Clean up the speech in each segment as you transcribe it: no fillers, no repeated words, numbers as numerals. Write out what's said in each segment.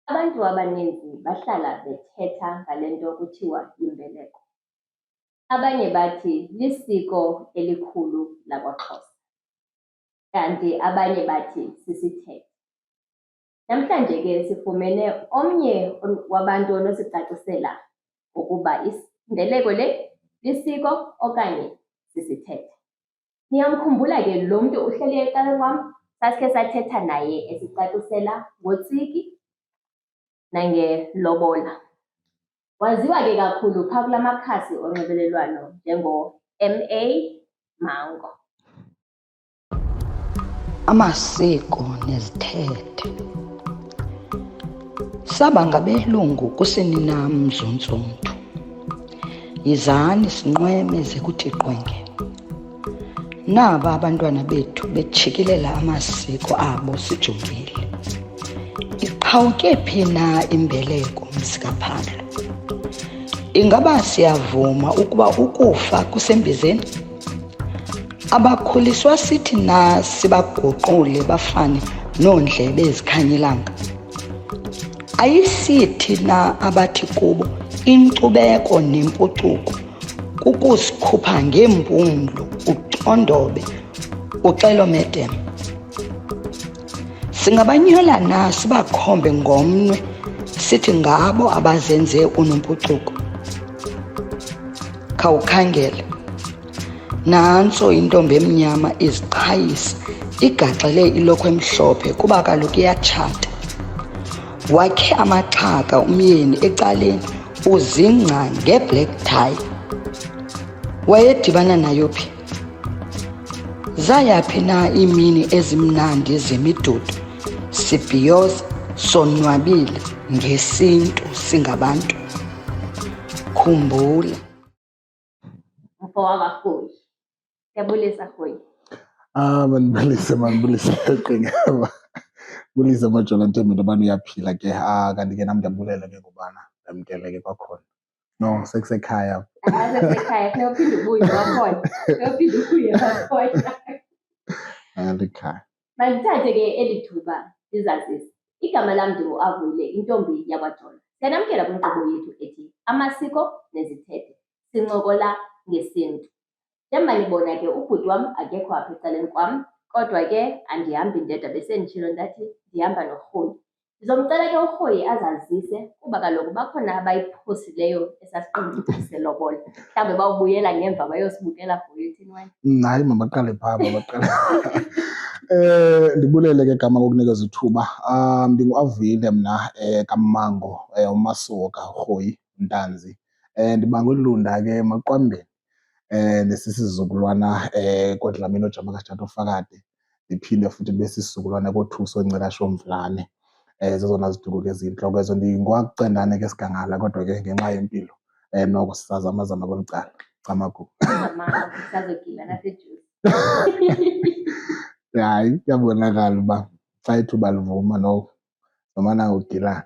Abantu abaninzi bahlala bethetha ngale nto kuthiwa yimbeleko. Abanye bathi lisiko elikhulu lakwaXhosa, kanti abanye bathi sisithethe. Namhlanje ke sifumene omnye wabantu onosicacisela ukuba imbeleko le lisiko okanye sisithethe. Niyamkhumbula ke lo mntu uhleli ecaleni kwam sasikhe sathetha naye esicacisela ngotsiki nangelobola. Waziwa ke kakhulu phaa kula makhasi onxibelelwano njengo-M.A. Mango. Amasiko nezithethe. Saba ngabelungu kusini nam mzuntzuntu. Yizani sinqweme ze kuthi qwenge. Naba abantwana bethu bejikilela amasiko abo sijongile. Iqhawuke phi na imbeleko msikaPhandlo? Ingaba siyavuma ukuba ukufa kusembizeni? Abakhuliswa sithi na sibaguqule bafane noondlebe ezikhanyilanga? Ayisithi na abathi kubo inkcubeko nempucuko kukusikhupha ngeempumlo, ucondobe, uxelomedeme? Singabanyola na sibakhombe ngomnwe sithi ngabo abazenze unompucuko? Khawukhangele, nantso intombi emnyama iziqhayisa igaxele ilokhwe emhlophe kuba kaloku iyatshata. Wakhe amaxhaka umyeni ecaleni uzingca ngeblack tie. Wayedibana nayo phi? Zayaphi na iimini ezimnandi zemidudu sibhiyoza sonwabile ngesintu singabantu? Khumbula. Mfo wakaRhoyi. Siyabulisa Rhoyi. Mandibulise qingeba. Bulisa majola Ntembeni abantu uyaphila ke. Kanti ke nam ndiyabulela ke ngobana ndamkele ke kwakhona. No, sekusekhaya. Sesekhaya, funeka uphinde ubuye kwakhona. Funeka uphinde ubuye kwakhona. Likhaya. Mandithathe ke eli thuba ndizazise. Igama lam ndinguAvuyile, intombi yakwaJola. Siyanamkela kwinkqubo yethu ethi amasiko nezithethe, sincokola ngesintu. Njengoba nibona ke ubhuti wam akekho apha ecaleni kwam, kodwa ke andihambi ndedwa, besenditshilo ndathi ndihamba noRhoyi. Ndizomcela ke uRhoyi azazise kuba kaloku bakhona abayiphosileyo esasiqingi selobola. Mhlawumbi bawubuyela ngemva bayosibukela for ethini wena. Hayi, mabaqale phaa, mabaqale. Ndibulele ke gama ngokunikeza ithuba. NdinguAvuyile mna kaMango, uMasuka kaRhoyi Ntanzi. Ndibangwe Lunda ke Maqwambeni. Nesisizukulwana koDlamini Ojama kaSithathu Fakade. Ndiphinde futhi besisizukulwana koThuso Ncekasho Mvulane. Zezona ziduko ke ezintloko ezo. NdingowakUcendane ke Sigangala kodwa ke ngenxa yempilo noko sisazamazama kweli cala. Camagu. Sazogila nasejuice. Hayi, kuyabonakala uba xa ithuba livuma noko zomana ugilana.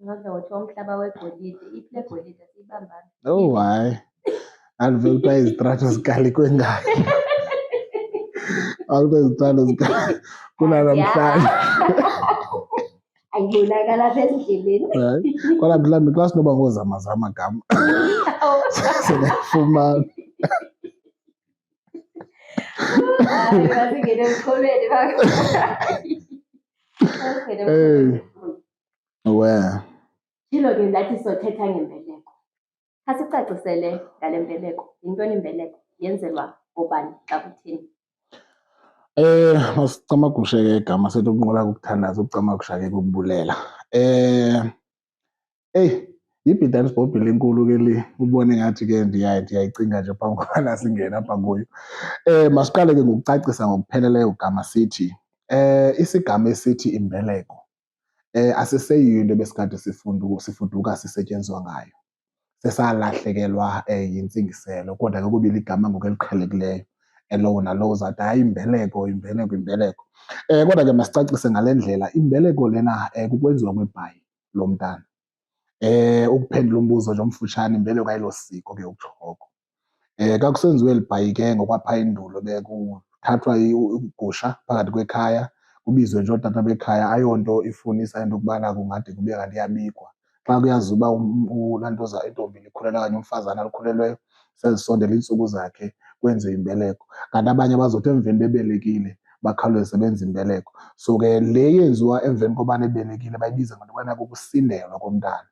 Ngazawuthi umhlaba wegolide, iphi le golide siyibambana? Oh hayi. Andive kuthiwa izitrato zikalikwe ngayo. Akuthiwa izitrato kunanamhlanje. Ayibonakala apha ezindleleni. Kodwa mhlawumbi xa sinoba ngoozamazama gama singayifumana. Masingene emxholweni. Tshilo ke ndathi sothetha ngembeleko. Khasicacisele ngale mbeleko. Yintoni imbeleko? Yenzelwa obani xa kutheni? Masicamagushe ke igama sethi ukunqula kukuthandaza, ukucamagusha ke kukubulela. Yibhidane sibhobhile enkulu ke le, ubone ngathi ke ndiyayicinga nje phambi kobana singene apha kuyo. Masiqale ke ngokucacisa ngokupheleleyo igama sithi isigama esithi imbeleko asiseyiyo into ebesikade sifuduka sisetyenziswa ngayo. Sesalahlekelwa yintsingiselo, kodwa ke kubili igama ngoku eliqhelekileyo. Lowo nalowo zathi hayi imbeleko, imbeleko, imbeleko. Kodwa ke masicacise ngale ndlela. Imbeleko lena kukwenziwa kwebhayi lomntana. Ukuphendula umbuzo nje omfutshane, imbeleko ayilosiko ke ukutsho oko. Xa kusenziwe eli bhayi ke ngokwapha endulo bekuthathwa igusha phakathi kwekhaya kubizwe nje ootata bekhaya, ayonto ifunisa into yokubana kungade kube kanti iyabikwa. Xa kuyazi uba lantoza intombi likhulelwe okanye umfazana alikhulelweyo sezisondele iintsuku zakhe kwenziwe imbeleko. Kanti abanye bazothi emveni bebelekile bakhawuleze benze imbeleko. So ke le yenziwa emveni kobana ebelekile bayibiza ngento yobana kukusindelwa komntana.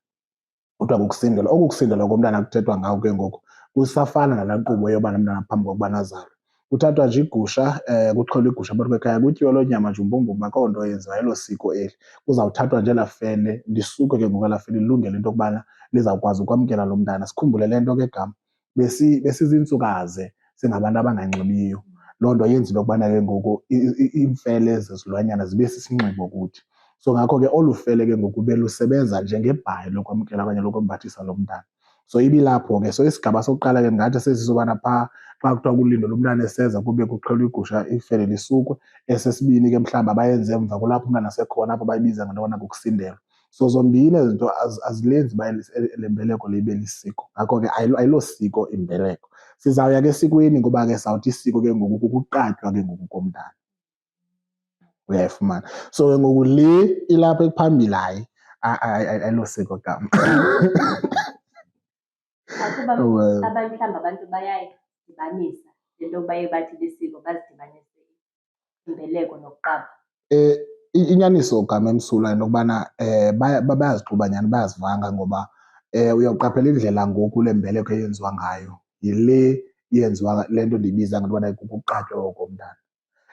Kuthiwa kukusindelwa. Oku kusindelwa komntana kuthethwa ngawo ke ngoku kusafana nalaa nkqubo yoba nomntana phambi kokubana azalwe. Kuthathwa nje igusha, kuxhelwa igusha abantu bekhaya, kutyiwe loo nyama nje umbumbume, akho nto yenziwayo, ayilo siko eli. Kuzawuthathwa nje elaa fele lisuke ke ngoku elaa fele lilungele into yokubana lizawukwazi ukwamkela lo mntana. Sikhumbule le nto ke gama besiziintsukazi singabantu abanganxibiyo. Loo nto yenza into yokubana ke ngoku iimfele zezilwanyana zibe sisinxibo kuthi. So ngakho ke olu fele ke ngoku belusebenza njengebhayi lokwamkela okanye lokwembathisa lo mntana. So ibilapho ke. So isigaba sokuqala ke ngathi sesisobana phaa xa kuthiwa kulindwe lo mntana eseza kube kuxhelwa igusha ifele lisukwe. Esesibini ke mhlawumbi abayenze emva kulapho umntana sekhona apho bayibiza ngento yobana kukusindelwa. So zombini ezi zinto azilenzi uba le mbeleko libe lisiko. Ngakho ke ayilosiko imbeleko. Sizawuya ke esikweni ngoba ke sawuthi isiko ke ngoku kukuqatywa ke ngoku komntana. Uyayifumana. So ke ngoku le ilapha ekuphambili hayi ayilosiko gama. Akuba abanye mhlawumbi abantu bayayidibanisa le nto baye bathi lisiko, bazidibanise imbeleko nokuqapha. Inyaniso gama emsulwa into yokubana bayazixuba nyhani, bayazivanga ngoba uyawuqaphela indlela ngoku le mbeleko eyenziwa ngayo yile yenziwa le nto ndiyibiza ngento yobana kukuqatywa komntana.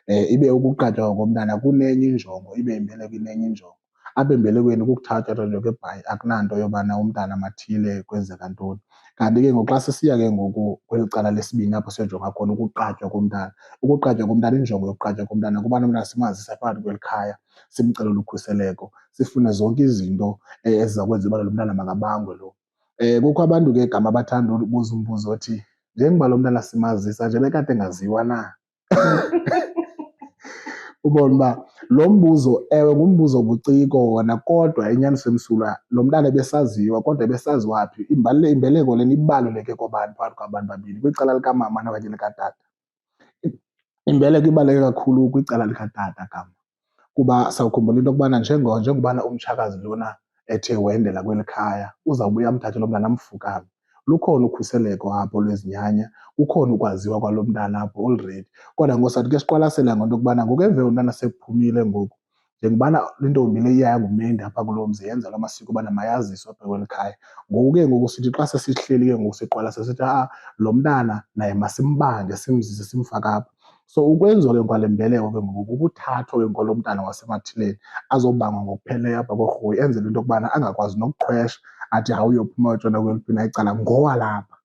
Ibe ukuqatywa komntana kunenye injongo, ibe imbeleko inenye injongo. Apha embelekweni kukuthatyathwa nje kwebhayi, akunanto yobana umntana mathile kwenzeka ntoni. Kanti ke ngoku xa sisiya ke ngoku kweli cala lesibini apho siyojonga khona ukuqatywa komntana. Ukuqatywa komntana, injongo yokuqatywa komntana kuba nomntana simazise phakathi kweli khaya, simcelele ukhuseleko, sifune zonke izinto eziza kwenza uba lo mntana makabangwe lo. Kukho abantu ke gama abathanda ubuza umbuzo othi njengoba lo mntana simazisa nje bekade engaziwa na? Ubone uba lo mbuzo, ewe ngumbuzo buciko wona, kodwa inyaniso emsulwa lo mntana ebesaziwa, kodwa ebesaziwa phi? Imbeleko lena ibaluleke kwabani phakathi kwabantu babini, kwicala likamama okanye likatata? Imbeleko ibaluleke kakhulu kwicala likatata gama, kuba sawukhumbula into yokubana njengobana umtshakazi lona ethe wendela kweli khaya uzawubuya amthathe lo mntana amfukame. Lukhona ukhuseleko apho lwezinyanya, kukhona ukwaziwa kwalo mntana apho already. Kodwa ngosathi ke siqwalasela ngento yokubana ngoku emveni umntana sephumile ngoku, njengobana intombi le iyaya ngumendi apha kulo mzi yenzelwa amasiko obana mayaziswe apha kweli khaya. Ngoku ke ngoku sithi xa sesihleli ke ngoku siqwalasela sithi lo mntana naye masimbange simzise simfake apha. So ukwenziwa ke kwale mbeleko ke ngoku kukuthathwa ke kwalo mntana wasemathileni azobangwa ngokupheleleyo apha korhoyi, enzela into yokubana angakwazi nokuqhwesha athi uyophuma uyotshona kweliphi na icala ngowalapha.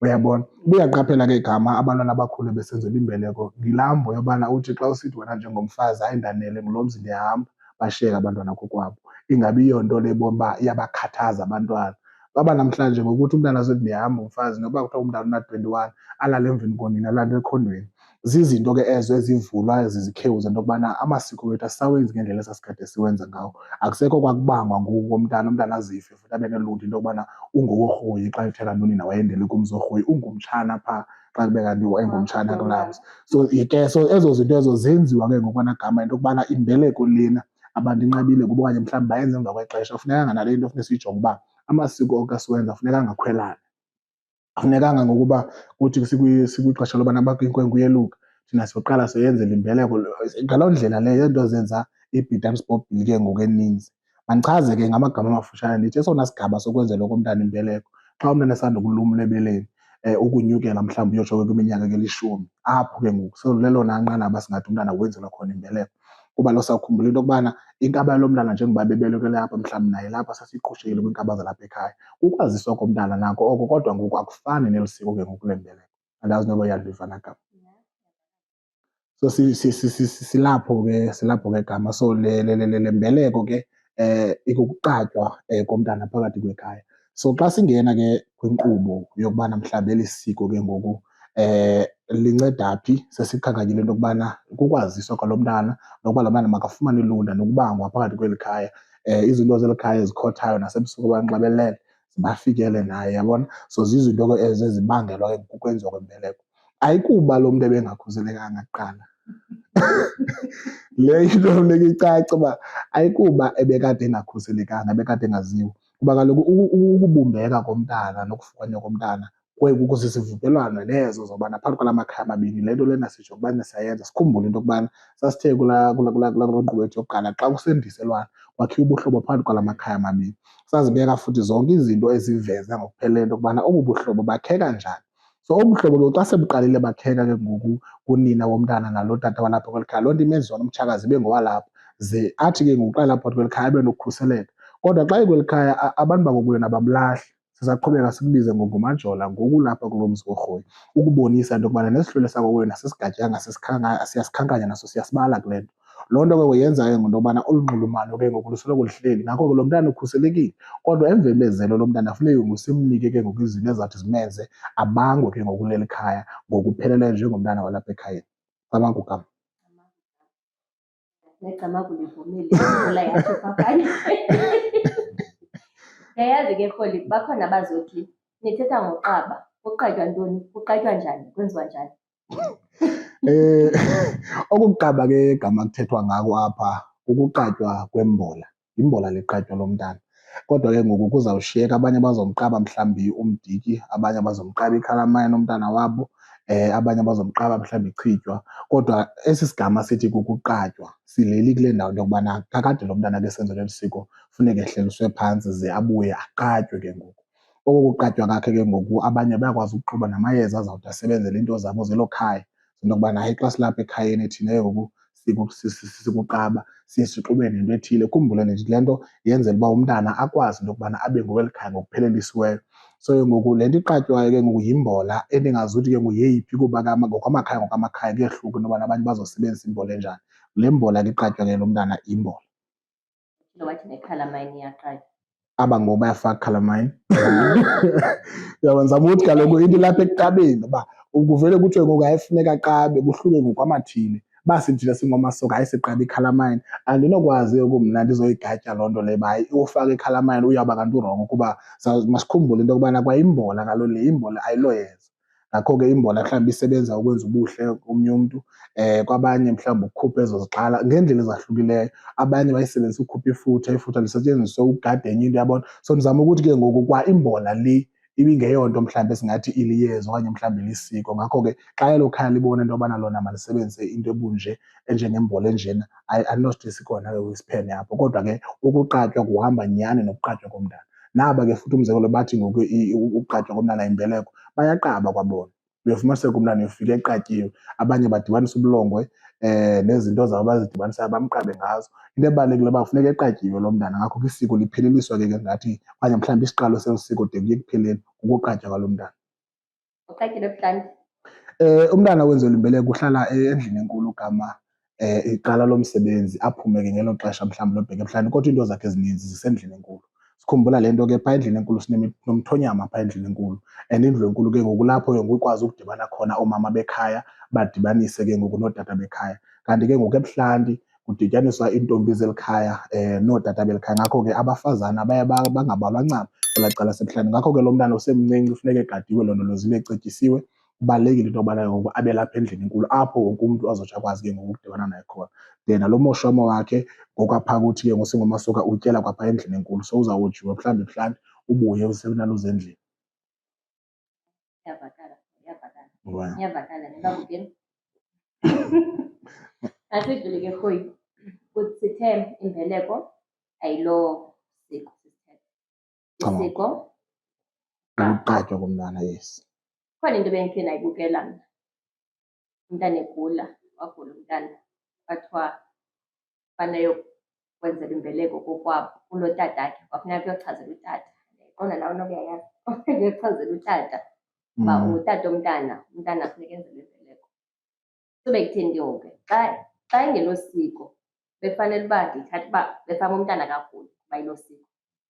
Uyabona? Uyaqaphela ke gama abantwana abakhule besenzelwa imbeleko yilaa mbo yobana uthi xa usithi wena njengomfazi hayi ndanele ngulo mzi ndiyahamba, bashiyeke abantwana kokwabo. Ingabi yonto le bona uba iyabakhathaza abantwana. Aba namhlanje ngokuthi umntana asithi ndiyahamba umfazi, nokuba kuthiwa umntana una-21 alale emveni konina alale ekhondweni. Zizinto ke ezo ezivulwa zizikhewu zento yokubana amasiko wethu asisawenzi ngendlela esasikade siwenza ngawo. Akusekho kwakubangwa ngoku komntana, umntana azife futhi abe neluntu into yokubana ungoworhoyi xa ethe kantoni na wayendele kumzi worhoyi, ungumtshana phaa xa kube kanti engumtshana kulaa mzi. So ke so ezo zinto ezo zenziwa ke ngokwanagama into yokubana imbeleko lena abantu inqabile kubo okanye mhlawumbi bayenza emva kwexesha. Funekanga nale nto funeka siyijonge uba amasiko okasiwenza funeka angakhwelani. Akufunekanga ngokuba kuthi sikwixesha lobana inkwenkwe iyeluka thina siyoqala siyenzela imbeleko. Ngaloo ndlela leyo izinto zenza ibhidanisibophile ke ngoku eninzi. Mandichaze ke ngamagama amafutshane ndithi esona sigaba sokwenzelwa komntana imbeleko xa umntana esandukulumla ebeleni, ukunyukela mhlawumbi uyotsho kwiminyaka ke eli-10, apho ke ngoku selelona nqanaba singathi umntana wenzelwa khona imbeleko. Kuba kaloku sawukhumbula into yokubana inkaba yalo mntana njengoba bebelekele apha mhlawumbi naye lapha sasiyiqhushekile kwiinkaba zalapha ekhaya. Ukwaziswa komntana nako oko, kodwa ngoku akufani neli siko ke ngoku lembeleko. Andazi noba uyandiva na gama. So silapho ke gama. So le mbeleko ke ikukuqatywa komntana phakathi kwekhaya. So xa singena ke kwinkqubo yokubana mhlawumbi eli siko ke ngoku linceda phi, sesikhankanyile into yokubana kukwaziswa kwalo mntana nokuba lo mntana makafumane ilunda nokubangwa phakathi kweli khaya. Izinto zeli khaya ezikhothayo nasebusuku abanxibelele zibafikele naye, yabona. So zizinto ke ezo ezibangelwa kukwenziwa kwembeleko. Ayikuba lo mntu ebengakhuselekanga kuqala, Le into funeka icace uba ayikuba ebekade engakhuselekanga, ebekade engaziwa. Kuba kaloku ukubumbeka komntana nokufukanywa komntana kusisivumelwano nezo zobana phakathi kwala makhaya amabini le nto lena sitsho ukubana siyayenza. Sikhumbule into yokubana sasithe kulaa nkqubo yethu yokuqala xa kusendiselwana kwakhiwa ubuhlobo phakathi kwala makhaya amabini. Sazibeka futhi zonke izinto eziveza ngokupheleleyo into yokubana obu buhlobo bakheka njani. So obu buhlobo ke xa sebuqalile bakheka ke ngoku kunina womntana nalo tata walapha kweli khaya, loo nto imenza nomtshakazi ibe ngowalapha, ze athi ke ngoku xa elapha kweli khaya abe nokukhuseleka. Kodwa xa ekweli khaya abantu bakokwenu abamlahli, sizaqhubeka sikubize ngoNgumajola ngoku ulapha kulo mzi worhoyi, ukubonisa into yokubana nesihlwele sakokwenu asisigatyanga, siyasikhankanya naso, siyasibala kule nto. Loo nto ke yenza ke ngento yokubana olu nxulumano ke ngoku lusoloko lihleli, ngako ke lo mntana ukhuselekile. Kodwa emvembezelo lo mntana funeka ngoku simnike ke ngoku izinto ezizawuthi zimenze abangwe ke ngoku kuleli khaya ngokupheleleyo njengomntana walapha ekhayeni. Cabanga ugama. Negama kulivumile ivula yatsho phakanye. Ndiyayazi ke Rholi, bakhona abazothi nithetha ngoqaba, kuqatywa ntoni, kuqatywa njani, kwenziwa njani? Okokuqaba ke igama kuthethwa ngako apha kukuqatywa kwembola. Yimbola liqatywa lo mntana. Kodwa ke ngoku kuzawushiyeka, abanye bazomqaba mhlawumbi umdiki, abanye bazomqaba ikhalamine umntana wabo, abanye bazomqaba mhlawumbi ichitywa. Kodwa esi sigama sithi kukuqatywa sileli kule ndawo into yokubana kakade lo mntana ke esenzelwa eli siko funeka ehleliswe phantsi ze abuye aqatywe ke ngoku. Oku kuqatywa kwakhe ke ngoku abanye bayakwazi ukuxuba namayeza azawuthi asebenzele iinto zabo zelo khaya. Into yokubana hayi xa silapha ekhayeni thina ke ngoku sikuqaba siye sixube nento ethile. Khumbule ndithi le nto yenzela uba umntana akwazi into yokubana abe ngoweli khaya ngokuphelelisiweyo. So ke ngoku le nto iqatywayo ke ngoku yimbola endingazuthi ke ngoku yeyiphi kuba ngokwamakhaya kuyehluka into yobana abanye bazosebenzisa imbola enjani. Le mbola ke iqatywa ke lo mntana imbola. Wathi nekhalamine iyaqatywa. Aba ngoku bayafaka ikhalamine. Uyabona, ndizama ukuthi kaloku into ilapha ekuqabeni uba kuvele kuthiwe ngoku hayi funeka aqabe, kuhluke ngokwamathile. Uba thina singoomasoka hayi siqabe ikhalamine, andinokwazi ke mna ndizoyigatya loo nto leyo uba hayi ufaka ikhalamine uyawuba kanti urongo kuba masikhumbule into yokubana kwayimbola kaloku le imbola ayiloyeza. Ngakho ke imbola mhlawumbi isebenza ukwenza ubuhle komnye umntu, kwabanye mhlawumbi ukukhupha ezo zixhala ngeendlela ezahlukileyo. Abanye bayisebenzisa ukukhupha ifutha lisetyenziswe ukugada enye into, uyabona. So ndizama ukuthi ke ngoku kwa imbola le ibingeyonto mhlawumbi esingathi iliyeza okanye mhlawumbi lisiko. Ngakho ke xa elo khaya libona into yobana lona malisebenzise into ebunje enjengembola enjena, andinothi sikhona ke isiphene apho. Kodwa ke ukuqatywa kuhamba nyhani nokuqatywa komntana. Naba ke futhi umzekelo bathi ngoku ukuqatywa komntana yimbeleko, bayaqaba kwabona. Uyofumaniseka umntana efika eqatyiwe, abanye badibanisa ubulongwe nezinto zabo bazidibanisayo bamqabe ngazo. Into ebalulekileyo uba kufuneka eqatyiwe lo mntana. Ngakho ke isiko lipheleliswa ke ngathi okanye mhlawumbi isiqalo selo siko de kuye ekupheleni kukuqatywa kwalo mntana. Uqatyile ebuhlanti? Umntana owenzelwa imbeleko uhlala endlini enkulu ugama iqala lomsebenzi, aphume ke ngelo xesha mhlawumbi lobheka ebuhlanti. Kodwa iinto zakhe ezininzi zisendlini enkulu. Sikhumbula le nto ke phaa endlini enkulu sinomthonyama phaa endlini enkulu, and indlu enkulu ke ngoku kulapho ke ngoku ikwazi ukudibana khona oomama bekhaya badibanise ke ngoku nootata bekhaya. Kanti ke ngoku ebuhlanti kudityaniswa iintombi zeli khaya nootata beli khaya. Ngakho ke abafazana baye bangabalwa ncam kwelaa cala sebuhlanti. Ngakho ke lo mntana usemncinci funeka egadiwe, londolozile, ecetyisiwe. Kubalulekile into yobana ngoku abe lapha endlini enkulu apho wonke umntu azotsho akwazi ke ngoku ukudibana naye khona. Then nalo moshwamo wakhe ngokwaphaa kuthi ke ngoku singomasoka utyela kwaphaa endlini enkulu. So uzawuhojiwe mhlawumbi ebuhlanti ubuye usenalo endlini. Iyavakala, iyavakala. Wow. Iyavakala nibabukeni. Asidlule ke Rhoyi, sithe imbeleko ayilo siko. Isiko Ukuqatywa komntana, yes. khona into ebendikhe ndayibukela mna. Umntana egula, wagula umntana, kwathiwa fanele kwenzela imbeleko kokwabo kulotatakhe, kwafuneka kuyochazela utata. Ndiyayiqonda nawe nokuyayazi, kuyochazela utata uba ngutata omntana, umntana funeka enzelwe imbeleko. Sube kutheni ke ngoku ke xa ingelo siko befanele uba ndithatha uba befana umntana kakhulu kuba ilo siko,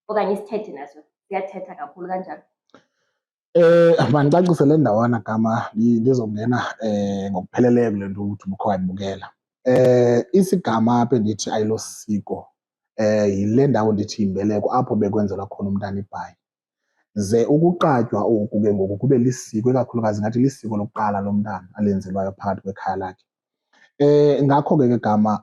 okanye isithethe naso siyathetha kakhulu kanjalo? Mandicacise le ndawana gama ndizongena ngokupheleleyo kule nto uthi ubukho wayibukela. Isigama apho endithi ayilo siko yile ndawo ndithi yimbeleko apho bekwenzelwa khona umntana ibhayi. Ze ukuqatywa oku ke ngoku kube lisiko, ikakhulukazi ngathi lisiko lokuqala lomntana alenzelwayo phakathi kwekhaya lakhe. Ngakho-ke ke gama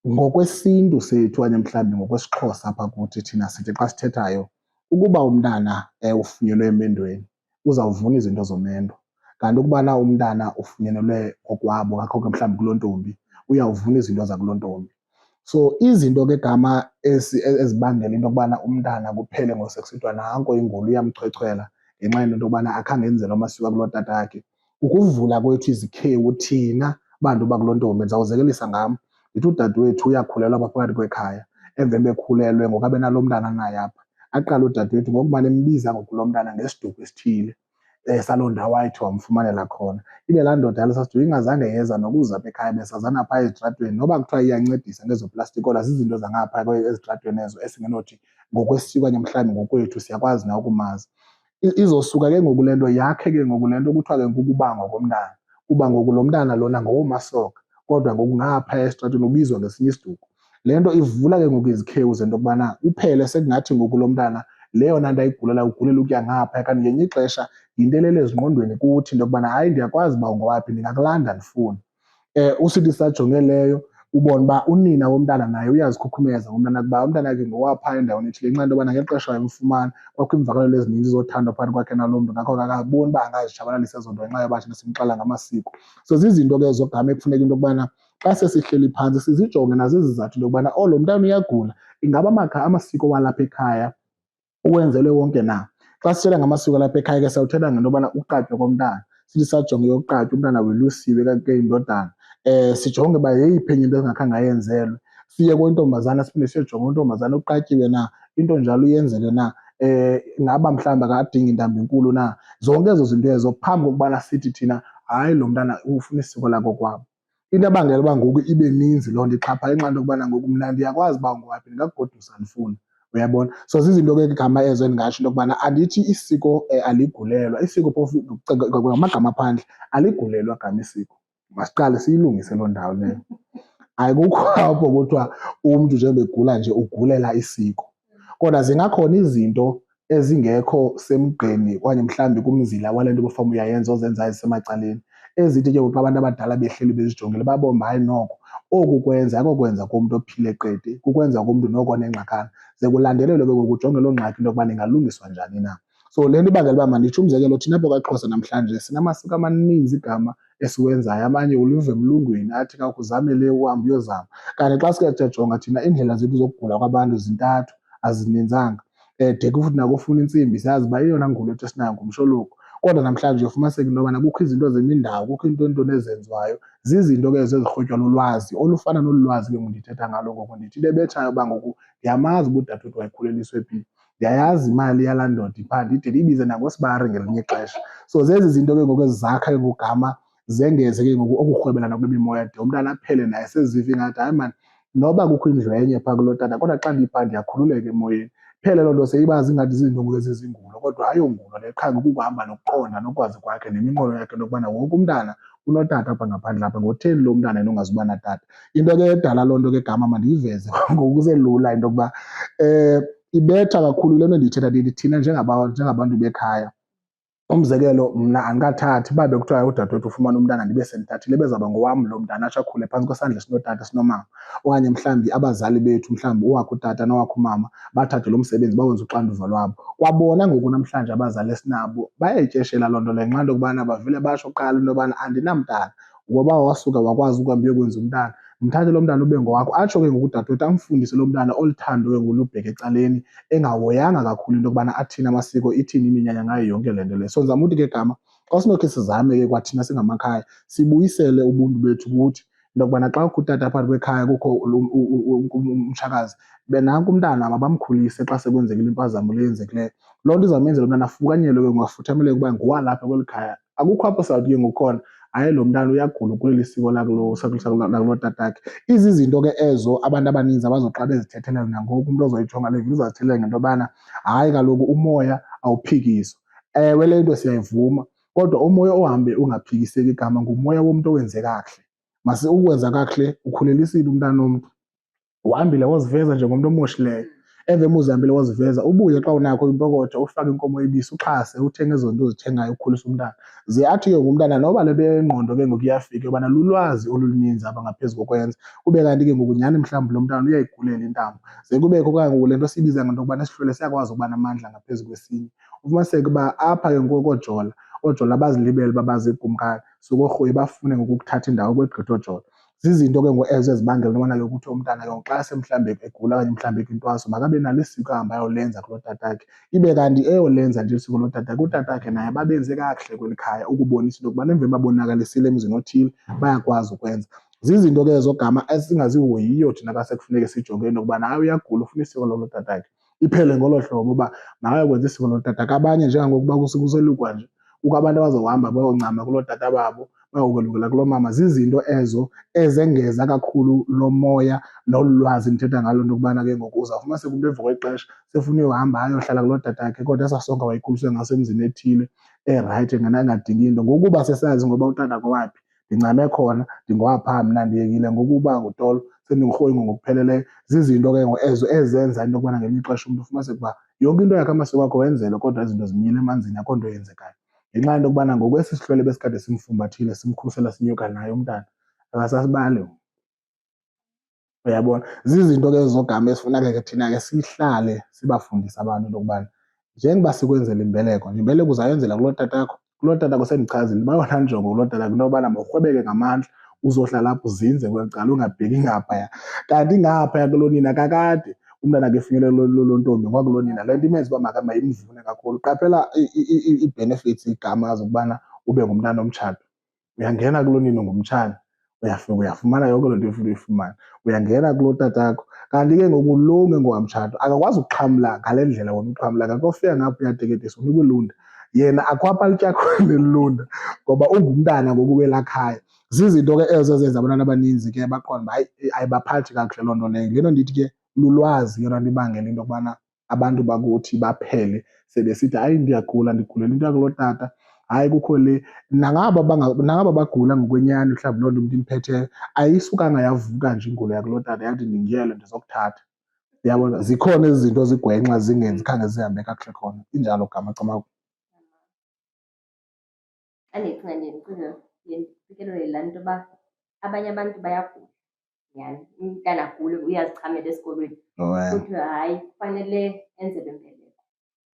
ngokwesintu sethu okanye mhlawumbi ngokwesiXhosa apha kuthi thina sithi xa sithethayo, ukuba umntana ufunyenwe emendweni uzawuvuna izinto zomendo. Kanti ukubana umntana ufunyenelwe kokwabo ngakho ke mhlawumbi kulontombi uyawuvuna izinto zakulontombi. So izinto ke gama ezibangela into yokubana umntana kuphele ngose kusithiwa nanko inguli iyamchwechwela ngenxa yento yokubana akhange enzelwe amasiko akulotatakhe, ukuvula kwethu izikhewu thina bantu bakulontombi. Ndizawuzekelisa ngam, ndithi udadewethu uyakhulelwa apha phakathi kwekhaya. Emveni bekhulelwe ngoku abe nalo mntana naye apha, aqale udadewethu ngokumane embiza ngokulo mntana ngesiduko esithile saloo ndawo ayithi wamfumanela khona. Ibe laa ndoda yaloo siduko ingazange yeza nokuza apha ekhaya, besazana phaa ezitratweni. Noba kuthiwa iyancedisa ngezo plastiki kodwa zizinto zangapha ezitratweni ezo esingenothi ngokwesiko okanye mhlawumbi ngokwethu siyakwazi na ukumazi. Izosuka ke ngoku le nto yakhe ke ngoku le nto kuthiwa ke kukubangwa komntana, kuba ngoku lo mntana lona ngowomasoka kodwa ngoku ngaphaya esitratweni ubizwa ngesinye isiduko. Le nto ivula ke ngoku izikhewu zento yokubana uphele sekungathi ngoku lo mntana le yona nto ayigulela ugulela ukuya ngaphaya. Kanti ngelinye ixesha yinto elele ezingqondweni kuthi into yokubana hayi ndiyakwazi uba ungowaphi, ndingakulanda ndifune. Usithi sajonge leyo ubone uba unina womntana naye uyazikhukhumeza ngomntana ukuba umntana wakhe ngowapha endaweni ethile, ngenxa yento yobana ngeli xesha wayemfumana kwakho iimvakalelo ezininzi zothando phakathi kwakhe naloo mntu, ngakho ke akaboni uba angazitshabalalisa ezo nto ngenxa yoba thina simxelela ngamasiko. So zizinto ke zogama ekufuneka into yokubana xa sesihleli phantsi sizijonge nazezi zizathu into yokubana lo mntana uyagula, ingaba amasiko walapha ekhaya uwenzelwe wonke na. Xa sithetha ngamasiko alapha ekhaya ke sawuthetha ngento yobana uqatywa komntana, sithi sajonge eyokuqatywa umntana welusiwe ke yindodana. Sijonge uba yeyiphi enye into engakhange ayenzelwe. Siye kwentombazana siphinde siyojonga untombazana uqatyiwe na, into njalo uyenzelwe na, ingaba mhlawumbi akadingi intambo enkulu na. Zonke ezo zinto ezo phambi kokubana sithi thina hayi lo mntana ufuna isiko lakokwabo. Into ebangela uba ngoku ibe ninzi loo nto ixhaphake ngenxa yento yokubana ngoku mna ndiyakwazi uba ungowaphi, ndingakugodusa ndifune. Uyabona? So zizinto ke gama ezo endingatsho into yokubana andithi isiko aligulelwa. Isiko phofu ngamagama aphandle aligulelwa gama isiko. Masiqale siyilungise loo ndawo leyo. Akukho apho kuthiwa umntu njengoba egula nje ugulela isiko. Kodwa zingakhona izinto ezingekho semgqeni okanye mhlawumbi kumzila wale nto bekufanuba uyayenza ozenzayo ezisemacaleni, ezithi ke ngoku abantu abadala behleli bezijongile babone uba hayi noko oku kwenza akokwenza komntu ophile qete, kukwenza komntu noko onengxakana. Ze kulandelelwe ke ngoku ujonge loo ngxaki into yokubana ingalungiswa njani na. So le nto ibangela uba manditsho umzekelo thina apha kwaXhosa namhlanje sinamasiko amaninzi igama esiwenzayo, amanye uliva emlungwini athi khawukhe uzame le uhambe uyozama. Kanti xa sikajonga thina iindlela zethu zokugula kwabantu zintathu, azininzanga. De futhi nakufuna intsimbi siyazi uba eyona ngulo ethu esinayo ngumshologu. Kodwa namhlanje uyofumaniseka into yobana kukho izinto zemindawo, kukho iintoni ezenziwayo. Zizinto ke ezo ezirhotywa lulwazi olufana nolu lwazi ke ngoku ndithetha ngalo ngoku. Ndithi into ebetshayo uba ngoku ndiyamazi uba udadewethu wayekhuleliswe phi, ndiyayazi imali yalaa ndoda iphaa, ndide ndiyibize nangosibari ngelinye ixesha. So zezi zinto ke ngoku ezakha ke ngoku gama zengeze ke ngoku okurhwebelana kwemimoya de umntana aphele naye seziva ingathi hayi mani noba kukho indlu enye phaa kulotata kodwa xa ndiphaa ndiyakhululeka emoyeni. Phele loo nto seyiba zingathi ziinto ezizingulo kodwa ayongulo leyo, qha ngokukuhamba nokuqonda nokwazi kwakhe neminqweno yakhe into yokubana wonke umntana unotata apha ngaphandle apha. Ngotheni lo mntana yena ungazuba natata? Into ke edala loo nto ke gama mandiyiveze ngoku kuselula into yokuba ibetha kakhulu le nto ndiyithetha ndithi thina njengabantu bekhaya. Umzekelo mna andikathathi, uba bekuthiwa udadewethu ufumana umntana ndibe sendithathile ebezawuba ngowam lo mntana atsho akhule phantsi kwesandla esinotata esinomama. Okanye mhlawumbi abazali bethu mhlawumbi owakhe utata nowakhe umama bathathe lo msebenzi bawenze uxanduva lwabo. Kwabona ngoku namhlanje abazali esinabo bayayityeshela loo nto leyo ngenxa yento yokubana bavele batsho kuqala into yobana andinamntana. Ngoba wasuka wakwazi ukuhamba uyokwenza umntana, mthathe lo mntana ube ngowakho. Atsho ke ngoku udadewethu amfundise lo mntana olu thando ke ngoku lubheke ecaleni, engahoyanga kakhulu into yokubana athini amasiko, ithini iminyanya ngayo yonke le nto leyo. So ndizama uthi ke gama xa sinokhe sizame ke kwathina singamakhaya sibuyisele ubuntu bethu kuthi into yokubana xa kukho utata phakathi kwekhaya kukho umtshakazi, nanku umntana mabamkhulise xa sekwenzekile impazamo le yenzekileyo. Loo nto izawumenzela umntana afukanyelwe ke ngoku afuthameleke ukuba ngowalapha kweli khaya. Akukho apho sawuthi ke ngoku khona hayi lo mntana uyagula ukulela isiko lakulotatakhe. Izizinto ke ezo abantu abaninzi abazoqala bezithethela nangoku umntu ozoyijonga le video uzazithethela ngento yobana hayi kaloku umoya awuphikiswa. Ewe le nto siyayivuma kodwa umoya ohambe ungaphikiseki igama ngumoya womntu owenze kakuhle. Ukwenza kakuhle ukhulelisile umntana womntu, uhambile woziveza njengomntu omoshileyo. emva emuzi zihambile waziveza, ubuye xa unakho impokotho ufake inkomo ibisi uxhase uthenge ezo nto uzithengayo ukhulisa umntana. Ze athi ke ngumntana noba le nto yengqondo ke ngoku iyafika yobana lulwazi oluninzi apha ngaphezu kokwenza kube kanti ke ngoku nyhani mhlawumbi lo mntana uyayigulela intambo. Ze kubekho ke ngoku le nto siyibiza ngento yokubana isihlwele siyakwazi ukuba namandla ngaphezu kwesinye. Ufumaniseke uba apha ke ngoku koojola, oojola bazilibele uba baziikumkani sukorhoyi bafune ngokukuthatha indawo kwegqitha oojola. Zizinto ke ngoku ezo ezibangela into yobana ke kuthiwe umntana ke ngoku xa semhlawumbi egula okanye mhlawumbi ekwintwaso makabe nalo isiko ahamba ayolenza kulotatakhe. Ibe kanti eyolenza nje isiko lotatakhe, utatakhe naye babenze kakuhle kweli khaya ukubonisa into yokubana emveni babonakalisile emzini othile bayakwazi ukwenza. Zizinto ke ezo gama esingazihoyiyo thina xa sekufuneke sijonge into yokubana hayi uyagula ufuna isiko lotatakhe. Iphele ngolo hlobo uba makayokwenza isiko lotatakhe. Abanye njengangokuba kuselukwa nje kukho abantu abazohamba bayoncama kulotata babo bayokwelukela kulomama. Zizinto ezo ezengeza kakhulu lo moya nolu lwazi ndithetha ngalo nto yokubana ke ngoku uzawufumaniseka umntu emva kwexesha sefuna uyohamba ayohlala kulotatakhe kodwa esasonka wayekhuliswe ngasemzini ethile erayithi engadingi nto. Ngokuba sesazi ngoba utata kowaphi, ndincame khona, ndingowaphaa mna, ndiyekile ngokuba ngutolo sendingurhoyi ngokupheleleyo. Zizinto ke ngoku ezo ezenza into yokubana ngelinye ixesha umntu ufumaniseke uba yonke into yakhe amasiko akho wenzelwa kodwa izinto zimile emanzini akho nto yenzekayo. Ngenxa yento yokubana ngoku esi sihlwele besikade simfumbathile simkhusela sinyuka naye umntana akasasibali. Uyabona, zizinto ke zogama esifuneka ke thina ke sihlale sibafundise abantu into yokubana njengoba sikwenzela imbeleko, imbeleko uzayenzela kulotatakho. Kulotatakho sendichazile bayona njongo kulotatakho into yobana mawurhwebeke ngamandla uzohlala apho uzinze kweli cala ungabheki ngaphaya. Kanti ngaphaya kulonina kakade umntana ke efinyelele loo ntombi ngwakulonina. Le nto imenza uba mayimvune kakhulu. Qaphela ii-benefits igama zokubana ube ngumntana omtshato. Uyangena kulonina ungumtshana, uyafika uyafumana yonke loo nto ufuna uyifumana. Uyangena kulotatakho kanti ke ngoku lo ungengowamtshato akakwazi ukuxhamla ngale ndlela wena uxhamla ngayo. Xa ufika ngapha uyateketisa unikwa ilunda, yena akho apha lityakho lelunda ngoba ungumntana ngoku welaa khaya. Zizinto ke ezo ezenza abantwana abaninzi ke baqonde uba hayi ayibaphathi kakuhle loo nto leyo. Yile nto ndithi ke lulwazi yona nto ibangela into yokubana abantu bakuthi baphele sebesithi hayi ndiyagula ndigulela into yakulotata, hayi kukho le. Nangaba bagula ngokwenyani mhlawumbi loo nto umntu imphetheyo ayisukanga yavuka nje ingulo yakulotata yathi ndingiyele ndizokuthatha. Uyabona, zikhona ezi zinto zigwenxa khange zihambe kakuhle khona. Injalo gama camagu. Xa ndicinga ndiye ndicinge ndifikelele laa nto yoba abanye abantu bayagula nyhani, umntana agule uyazichamela esikolweni kuthiwe hayi kufanele enzelwe imbeleko.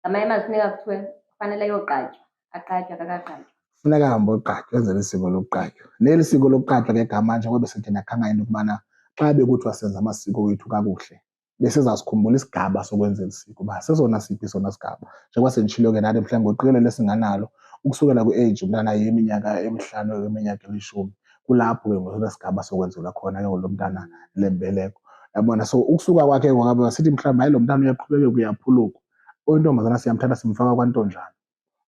Ngamanye amazwi funeka kuthiwe kufanele ayogqatywa, aqatywe akakaqatywa. Funeka ahambe ayogqatywa enzelwe isiko lokuqatywa. Neli siko lokuqatywa ke gama njengoba besithi ndakhankanya into yokubana xa bekuthiwa senza amasiko wethu kakuhle besizasikhumbula isigaba sokwenzela isiko uba sesona siphi sona sigaba. Njengoba senditshilo ke nathi mhlawumbi ngoqikelelo esinganalo ukusukela kwi-age umntana yeminyaka emihlanu iminyaka elishumi kulapho ke ngolona sigaba sokwenzelwa khona ke lo mntana le mbeleko. Uyabona, so ukusuka kwakhe ngoku sithi mhlawumbi hayi lo mntana uyaqhubekeka uyaphuluka, oyintombazana siyamthatha simfaka kwantonjana.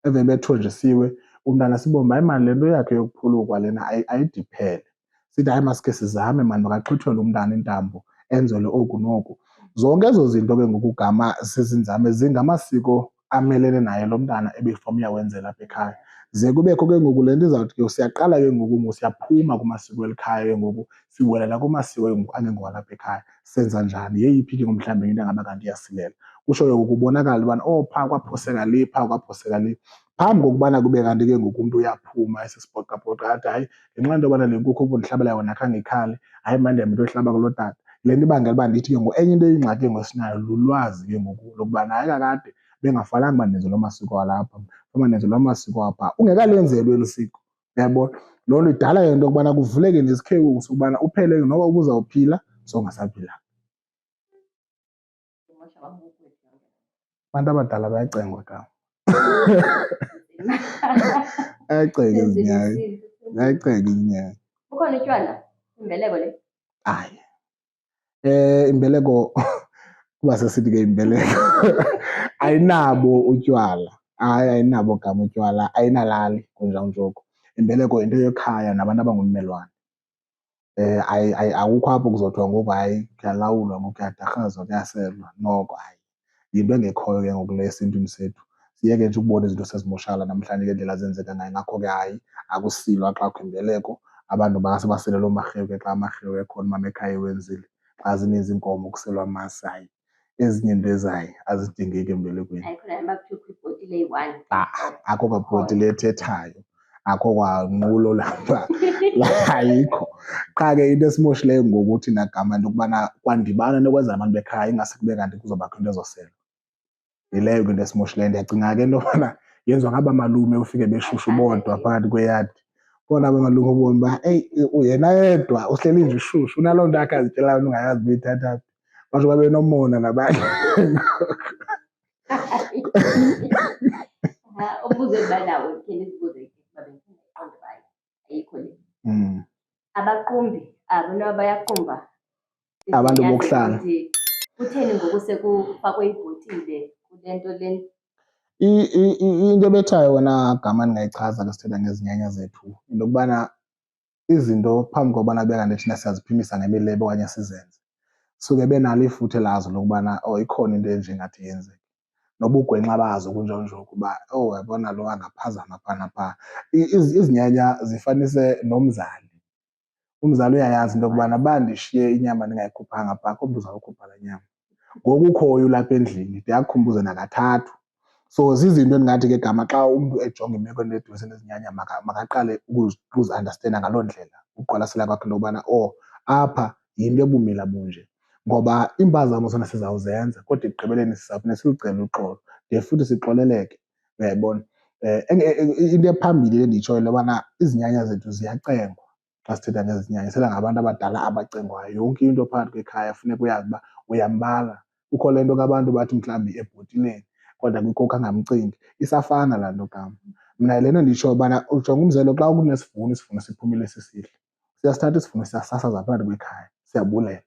Emveni bethonjisiwe umntana sibombe hayi mani le nto yakhe yokuphulukwa lena ayidiphele. Sithi hayi masike sizame mani makaxhithwe umntana intambo enzelwe oku noku. Zonke ezo zinto ke ngoku gama sizinzame zingamasiko amelene naye lo mntana ebefom uyawenzela apha ekhaya. Ze kubekho ke ngoku le nto izawuthi ke siyaqala ke ngoku siyaphuma kumasiko eli khaya ke ngoku siwelela kumasiko angengowalapha ekhaya. Senza njani, yeyiphi ke mhlawumbi into engaba kanti iyasilela. Kutsho ke ngoku kubonakala ubana oh phaa kwaphoseka le, phaa kwaphoseka le. Phambi kokubana kube kanti ke ngoku umntu uyaphuma esisipoqapoqa athi hayi ngenxa yento yobana le nkukhu ubundihlabela yona khange ikhale, hayi mani ndihambe ndiyohlaba kulotata. Le nto ibangela uba ndithi ke ngoku enye into eyingxaki ke ngoku esinayo lulwazi ke ngoku lokubana hayi kakade bengafanelanga uba ndenzelwa amasiko walapha, uba ndenzelwa amasiko apha ungekalenzelwa eli siko. Uyabona, loo nto idala into yokubana kuvuleke nesikhewu sokubana uphele noba ubuzawuphila sowungasaphilanga. Abantu abadala bayacengwa gama. Bayacenga izinyanya, bayacenga izinyanya. Bukhona utywala imbeleko le? Hayi, imbeleko kuba sesithi ke imbeleko ayinabo utywala, hayi ayinabo gama utywala, ayinalali kunjawunjoku. Imbeleko yinto yekhaya nabantu abangummelwane. Akukho apho kuzothiwa ngoku hayi kuyalawulwa ngoku kuyadarhazwa kuyaselwa, noko hayi. Yinto engekhoyo ke ngoku le esintwini sethu. Siyeke nje ukubona izinto sezimoshakala namhlanje ngendlela zenzeka ngayo. Ngakho ke hayi akusilwa xa kukho imbeleko. Abantu bangase basele loo marhewu ke xa amarhewu ekhona umama ekhaya ewenzile. Xa zininzi iinkomo kuselwa amasi, hayi ezinye into ezayo azidingeki embelekweni. Ayikhona noma kuthiwa ibhotile eyi-1. Akho kwabhotile ethethayo, akho kwanqulo lapha, ayikho. Qha ke into esimoshileyo ngokuthi nagama into yokubana kwandibana nokwenza abantu bekhaya ingase kube kanti kuzobakho into ezoselwa. Yileyo ke into esimoshileyo. Ndiyacinga ke into yobana yenziwa ngaba malume ufike beshushu bodwa phakathi kweyadi. Bona abamalume ubone uba yena yedwa uhleli nje ushushu, unaloo nto yakhe azityelayo ungayazi uba uyithatha phi. Basho babe nomona nabanye. Umbuzo endibanawo khe ndizibuze ke kuba bendingaqondi bayo ayikho le. Abaqumbi bona bayaqumba Abantu bokuhlala. kutheni ngoku sekufakwe ibhotile kule nto lena? Into ebethayo wena gama ndingayichaza ke sithetha ngezinyanya zethu into yokubana izinto phambi kokubana kube kanti thina siyaziphimisa ngemilebe okanye sizenze, suke benalo ifuthe lazo lokubana ikhona into enje engathi yenzeke. Nobugwenxa bazo kunjalo ukuba yabona lo angaphazama phaa naphaa. Izinyanya zifanise nomzali. Umzali uyayazi into yokubana uba ndishiye inyama ndingayikhuphanga phaa, akho mntu uzawukhupha laa nyama. Ngoku ukhoyo ulapha endlini de akhumbuze nakathathu. So zizinto endingathi ke gama xa umntu ejonga imeko enedwesi nezinyanya makaqale ukuzi-andastenda ngaloo ndlela, ukuqwalasela kwakhe into yokubana apha yinto ebumila bunje. Ngoba iimpazamo zona sizawuzenza kodwa ekugqibeleni sizawuphinda silucele uxolo de futhi sixoleleke, uyayibona. Into ephambili endiyitshoyo yile yobana izinyanya zethu ziyacengwa xa sithetha ngezi zinyanya, sithetha ngabantu abadala abacengwayo. Yonke into phakathi kwekhaya funeka uyazi uba uyambala. Kukho le nto ke abantu bathi mhlawumbi ebhotileni kodwa kukho angamcingi. Isafana laa nto gama. Mna le nto ndiyitshoyo ubana ujonga umzekelo xa kunesivuno, isivuno siphumile sisihle, siyasithatha isivuno siyasasaza phakathi kwekhaya, siyabulela.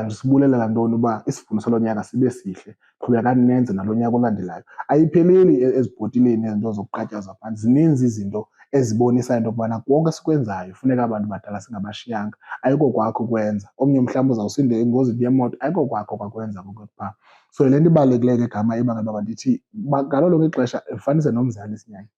Sibulelela ntoni? Uba isivuno salo nyaka sibe sihle, qhubekani nenze nalo nyaka olandelayo. Ayipheleli ezibhotileni ezi nto zokuqatyaza phantsi, zininzi izinto ezibonisayo into yokubana konke esikwenzayo funeka abantu badala singabashiyanga. Ayiko kwakho ukwenza, omnye mhlawumbi uzawusinda engozini yemoto, ayiko kwakho kwakwenza phaa. So le nto ibalulekileyo ke gama ibangela uba ndithi ngalo lonke ixesha ifanise nomzali isinyanya.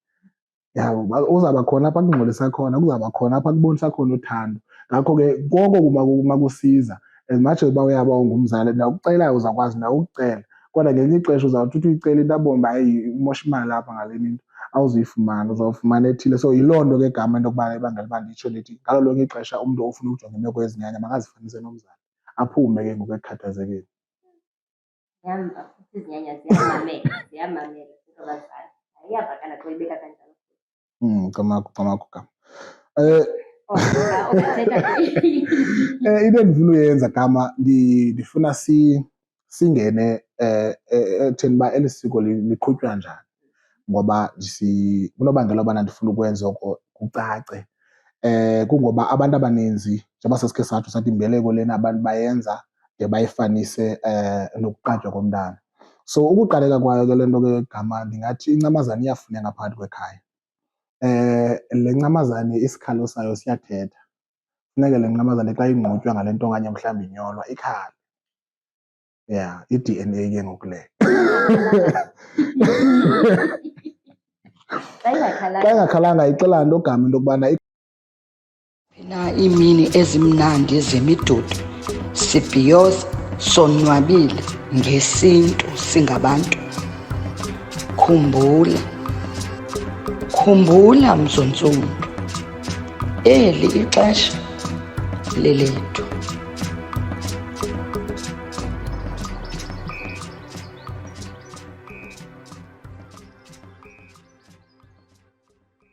Uzawuba khona apha akungxolisa khona, kuzawuba khona apha akubonisa khona uthando. Ngakho ke koko makusiza as much as uba uyaba ungumzali nakucelayo uzawukwazi na ukucela. Kodwa ngelinye ixesha uzawuthi uthi uyicela into abone uba imosha imali apha ngale nto, awuzuyifumana, uzawufumana ethile. So yiloo nto ke gama into yokubana ibangela uba nditsho ndithi ngalo lonke ixesha umntu ofuna ukujonga imeko yezinyanya makazifanise nomzali, aphume ke ngoku ekukhathazekeni. Izinyanya ziyamamela abazali. Iyavakala xa uyibeka kanjalo. Camakho gama. Into endifuna uyenza gama ndifuna singene ekutheni uba eli siko liqhutywa njani, ngoba unobangela ubana ndifuna ukwenza oko kucace. Kungoba abantu abaninzi njengoba sesikhe sathi imbeleko lena abantu bayenza de bayifanise nokuqatywa komntana. So ukuqaleka kwayo ke le nto ke gama ndingathi incamazana iyafuneka phakathi kwekhaya. Le ncamazana isikhalo sayo siyathetha. Funeke le ncamazana xa ingqutywa ngale nto okanye mhlawumbi inyolwa ikhale. I-DNA ke ngoku leyo. Xa Xa ingakhalanga ixela nto gama into yokubana na iimini ezimnandi zemidudu, sibhiyoza, sonwabile ngesintu singabantu. Khumbula mzontsundu, eli ixesha lelethu.